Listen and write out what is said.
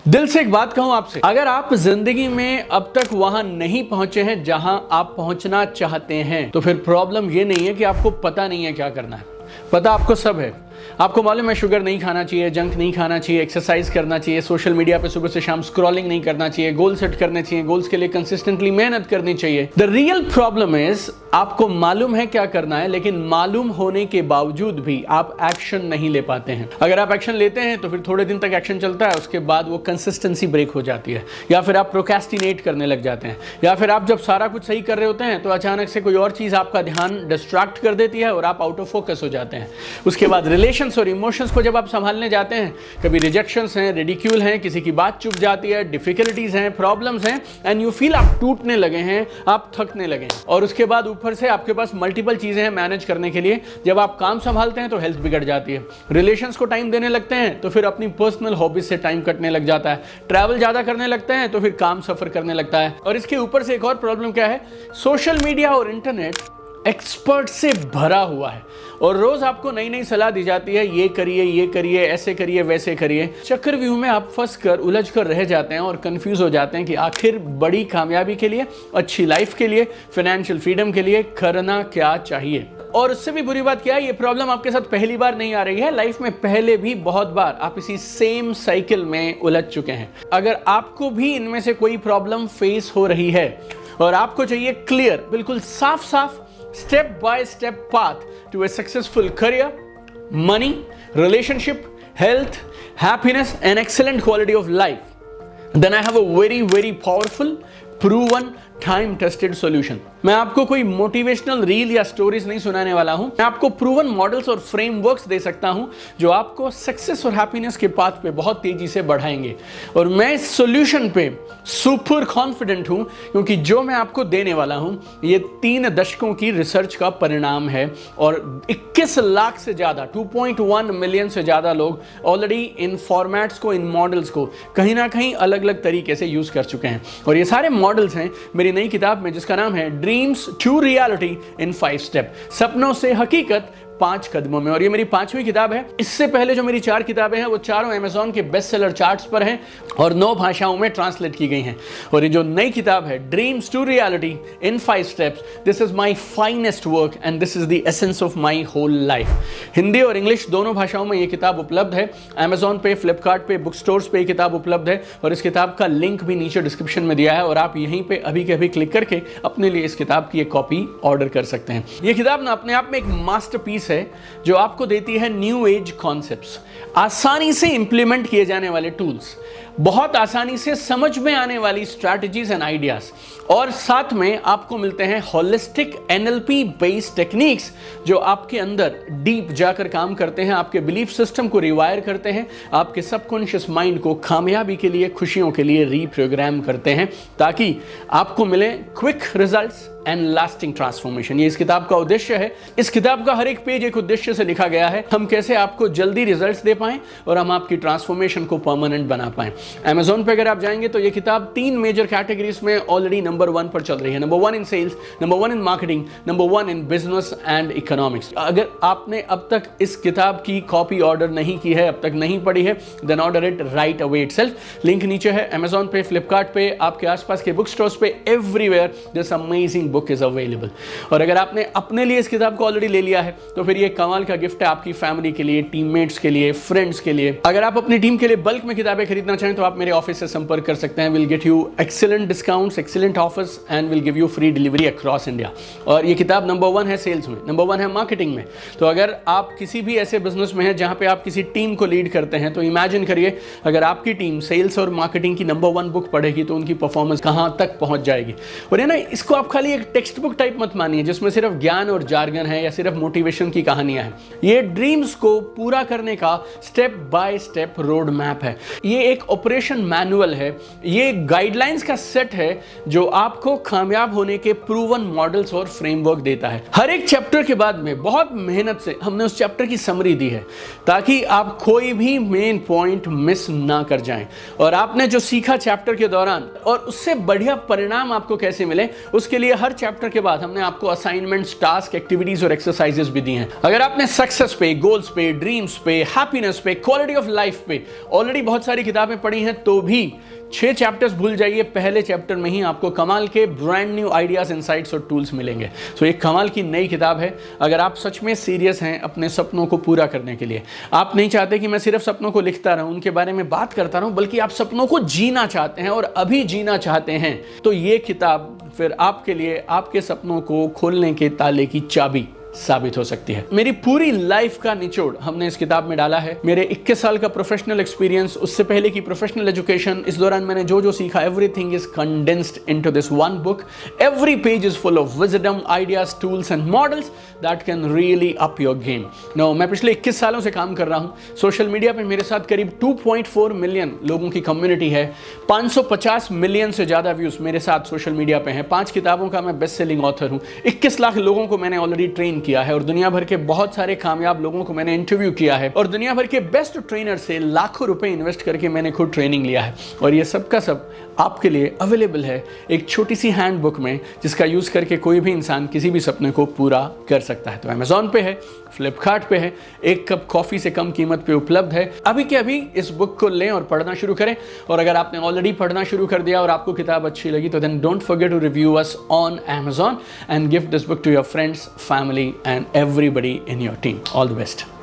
दिल से एक बात कहूं आपसे, अगर आप जिंदगी में अब तक वहां नहीं पहुंचे हैं जहां आप पहुंचना चाहते हैं तो फिर प्रॉब्लम ये नहीं है कि आपको पता नहीं है क्या करना है। पता आपको सब है। आपको मालूम है शुगर नहीं खाना चाहिए, जंक नहीं खाना चाहिए, एक्सरसाइज करना चाहिए, सोशल मीडिया पे सुबह से शाम स्क्रॉलिंग नहीं करना चाहिए, गोल सेट करने चाहिए, गोल्स के लिए कंसिस्टेंटली मेहनत करनी चाहिए। द रियल प्रॉब्लम इज आपको मालूम है क्या करना है, लेकिन मालूम होने के बावजूद भी आप एक्शन नहीं ले पाते हैं। अगर आप एक्शन लेते हैं तो फिर थोड़े दिन तक एक्शन चलता है, उसके बाद वो कंसिस्टेंसी ब्रेक हो जाती है, या फिर आप प्रोक्रेस्टिनेट करने लग जाते हैं, या फिर आप जब सारा कुछ सही कर रहे होते हैं तो अचानक से कोई और चीज आपका ध्यान डिस्ट्रैक्ट कर देती है और आप आउट ऑफ फोकस हो जाते हैं। उसके बाद रिलेशंस और इमोशंस को जब आप संभालने जाते हैं, कभी रिजेक्शंस हैं, रिडिक्यूल हैं, किसी की बात चुप जाती है, डिफिकल्टीज हैं, प्रॉब्लम्स हैं, एंड यू फील आप टूटने लगे हैं, आप थकने लगे हैं। और उसके बाद ऊपर से आपके पास मल्टीपल चीजें हैं मैनेज करने के लिए। जब आप काम संभालते हैं तो हेल्थ बिगड़ जाती है, रिलेशंस को टाइम देने लगते हैं तो फिर अपनी पर्सनल हॉबीज से टाइम कटने लग जाता है, ट्रैवल ज्यादा करने लगते हैं तो फिर काम सफर करने लगता है। और इसके ऊपर से एक और प्रॉब्लम क्या है, सोशल मीडिया और इंटरनेट एक्सपर्ट से भरा हुआ है और रोज आपको नई नई सलाह दी जाती है, ये करिए, ऐसे करिए, वैसे करिए। चक्रव्यूह में आप फंस कर उलझ कर रह जाते हैं और कंफ्यूज हो जाते हैं कि आखिर बड़ी कामयाबी के लिए, अच्छी लाइफ के लिए, फाइनेंशियल फ्रीडम के लिए करना क्या चाहिए। और उससे भी बुरी बात क्या है, ये प्रॉब्लम आपके साथ पहली बार नहीं आ रही है, लाइफ में पहले भी बहुत बार आप इसी सेम साइकिल में उलझ चुके हैं। अगर आपको भी इनमें से कोई प्रॉब्लम फेस हो रही है और आपको चाहिए क्लियर, बिल्कुल साफ साफ step by step path to a successful career, money, relationship, health, happiness and excellent quality of life, then I have a very powerful, proven, time tested solution. मैं आपको कोई मोटिवेशनल रील या स्टोरीज नहीं सुनाने वाला हूं, मैं आपको प्रूवन मॉडल्स और फ्रेमवर्क्स दे सकता हूं जो आपको सक्सेस और हैप्पीनेस के पाथ पे बहुत तेजी से बढ़ाएंगे। और मैं इस सॉल्यूशन पे सुपर कॉन्फिडेंट हूं क्योंकि जो मैं आपको देने वाला हूं ये 3 दशकों की रिसर्च का परिणाम है और 21 लाख से ज्यादा, 2.1 मिलियन से ज्यादा लोग ऑलरेडी इन फॉर्मेट्स को, इन मॉडल्स को कहीं ना कहीं अलग अलग तरीके से यूज कर चुके हैं। और ये सारे मॉडल्स हैं मेरी नई किताब में जिसका नाम है dreams to reality in 5 step, सपनों से हकीकत 5 कदमों में। और ये मेरी 5वीं किताब है। इससे पहले जो मेरी 4 किताबें हैं वो चारों अमेज़न के बेस्ट सेलर चार्ट्स पर हैं और 9 भाषाओं में ट्रांसलेट की गई हैं। और ये जो नई किताब है dreams to reality in 5 steps, this is my finest work and this is the essence of my whole life. Hindi और इंग्लिश दोनों भाषाओं में ये किताब उपलब्ध है। अमेज़न पे, फ्लिपकार्ट पे, बुक स्टोर्स पे ये किताब उपलब्ध है और इस किताब का लिंक भी नीचे डिस्क्रिप्शन में दिया है और आप यहीं पे अभी के अभी क्लिक करके अपने लिए इस किताब की एक कॉपी ऑर्डर कर सकते हैं। ये किताब ना अपने आप में एक मास्टरपीस है जो आपको देती है न्यू एज कॉन्सेप्ट्स, आसानी से इंप्लीमेंट किए जाने वाले टूल्स, बहुत आसानी से समझ में आने वाली स्ट्रैटेजीज एंड आइडियाज, और साथ में आपको मिलते हैं होलिस्टिक एनएलपी बेस्ड टेक्निक्स जो आपके अंदर डीप जाकर काम करते हैं, आपके बिलीफ सिस्टम को रिवायर करते हैं, आपके सबकॉन्शियस माइंड को कामयाबी के लिए, खुशियों के लिए रीप्रोग्राम करते हैं ताकि आपको मिले quick results and lasting transformation. ये इस किताब का उद्देश्य है। इस किताब का हर एक पेज एक उद्देश्य से लिखा गया है, हम कैसे आपको जल्दी रिजल्ट्स दे पाएं और हम आपकी ट्रांसफॉर्मेशन को परमानेंट बना पाएं। अमेज़न पे अगर आप जाएंगे तो ये किताब 3 मेजर कैटेगरीज में ऑलरेडी नंबर 1 पर चल रही है। Number 1 in sales, number 1 in marketing, number 1 in business and economics. अगर आपने अब तक इस किताब की कॉपी ऑर्डर नहीं की है, अब तक नहीं पढ़ी है, then order it right away itself. Link नीचे है। अमेज़न पे, फ्लिपकार्ट पे, आपके आसपास के बुक स्टोर्स पे, everywhere this amazing book is available. और अगर आपने अपने लिए इस किताब को ऑलरेडी ले लिया है तो फिर ये कमाल का गिफ्ट है आपकी फैमिली के लिए, टीममेट्स के लिए, फ्रेंड्स के लिए। अगर आप अपनी टीम के लिए बल्क में किताबें खरीदना चाहें तो आप मेरे ऑफिस से संपर्क कर सकते हैं। Will get you excellent discounts, excellent offers and will give you free delivery across India. और ये किताब नंबर 1 है सेल्स में, नंबर 1 है मार्केटिंग में। तो अगर आप किसी भी ऐसे बिजनेस में हैं जहां पे आप किसी टीम को लीड करते हैं तो इमेजिन करिए अगर आपकी टीम सेल्स और मार्केटिंग की नंबर 1 बुक पढ़ेगी तो उनकी परफॉर्मेंस कहां तक पहुंच जाएगी। और ये ना, इसको आप खाली एक टेक्स्ट बुक टाइप मत मानिए जिसमें सिर्फ ज्ञान और जार्गन है या सिर्फ मोटिवेशन की कहानियां हैं। ये ड्रीम्स को पूरा करने का step by step road map है। ये एक ऑपरेशन मैनुअल है, ये गाइडलाइंस का सेट है जो आपको कामयाब होने के प्रूवन मॉडल्स और फ्रेमवर्क देता है। हर एक चैप्टर के बाद में बहुत मेहनत से हमने उस चैप्टर की समरी दी है ताकि आप कोई भी मेन पॉइंट मिस ना कर जाएं और आपने जो सीखा चैप्टर के दौरान और उससे बढ़िया परिणाम आपको कैसे मिले उसके लिए हर चैप्टर के बाद हमने आपको असाइनमेंट्स, टास्क, एक्टिविटीज और एक्सरसाइजेस भी दी हैं। अगर आपने सक्सेस पे, गोल्स पे, ड्रीम्स पे, हैप्पीनेस पे, क्वालिटी ऑफ लाइफ पे ऑलरेडी बहुत सारी किताबें पढ़ी पढ़ी हैं तो भी 6 चैप्टर्स भूल जाइए, पहले चैप्टर में ही आपको कमाल के ब्रांड न्यू आइडियाज, इनसाइट्स और टूल्स मिलेंगे। तो एक कमाल की नई किताब है। अगर आप सच में सीरियस हैं अपने सपनों को पूरा करने के लिए, आप नहीं चाहते कि मैं सिर्फ सपनों को लिखता रहूं, उनके बारे में बात करता रहूं, बल्कि आप सपनों को जीना चाहते हैं और अभी जीना चाहते हैं, तो ये किताब फिर आपके लिए आपके सपनों को खोलने के ताले की चाबी साबित हो सकती है। मेरी पूरी लाइफ का निचोड़ हमने इस किताब में डाला है। मेरे 21 साल का प्रोफेशनल एक्सपीरियंस, उससे पहले की प्रोफेशनल एजुकेशन, इस दौरान मैंने जो जो सीखा, everything is condensed into this one book. Every page is full of wisdom, ideas, tools and models that can really up your game. No, मैं पिछले 21 सालों से काम कर रहा हूं। सोशल मीडिया पे मेरे साथ करीब 2.4 मिलियन लोगों की कम्युनिटी है। 550 मिलियन से ज्यादा व्यूज मेरे साथ सोशल मीडिया पे हैं। 5 किताबों का मैं बेस्ट सेलिंग ऑथर हूं। 21 लाख लोगों को मैंने ऑलरेडी ट्रेन किया है और दुनिया भर के बहुत सारे कामयाब लोगों को मैंने इंटरव्यू किया है और दुनिया भर के बेस्ट ट्रेनर से लाखों रुपए इन्वेस्ट करके मैंने खुद ट्रेनिंग लिया है। और ये सब का सब आपके लिए अवेलेबल है एक छोटी सी हैंडबुक में, जिसका यूज करके कोई भी इंसान किसी भी सपने को पूरा कर सकता है। तो अमेज़न पे है, फ्लिपकार्ट पे है, 1 कप कॉफी से कम कीमत पे उपलब्ध है। अभी के अभी इस बुक को लें और पढ़ना शुरू करें। और अगर आपने ऑलरेडी पढ़ना शुरू कर दिया और आपको किताब अच्छी लगी तो then don't forget to review us on Amazon and give this book to your friends, family and everybody in your team. All the best.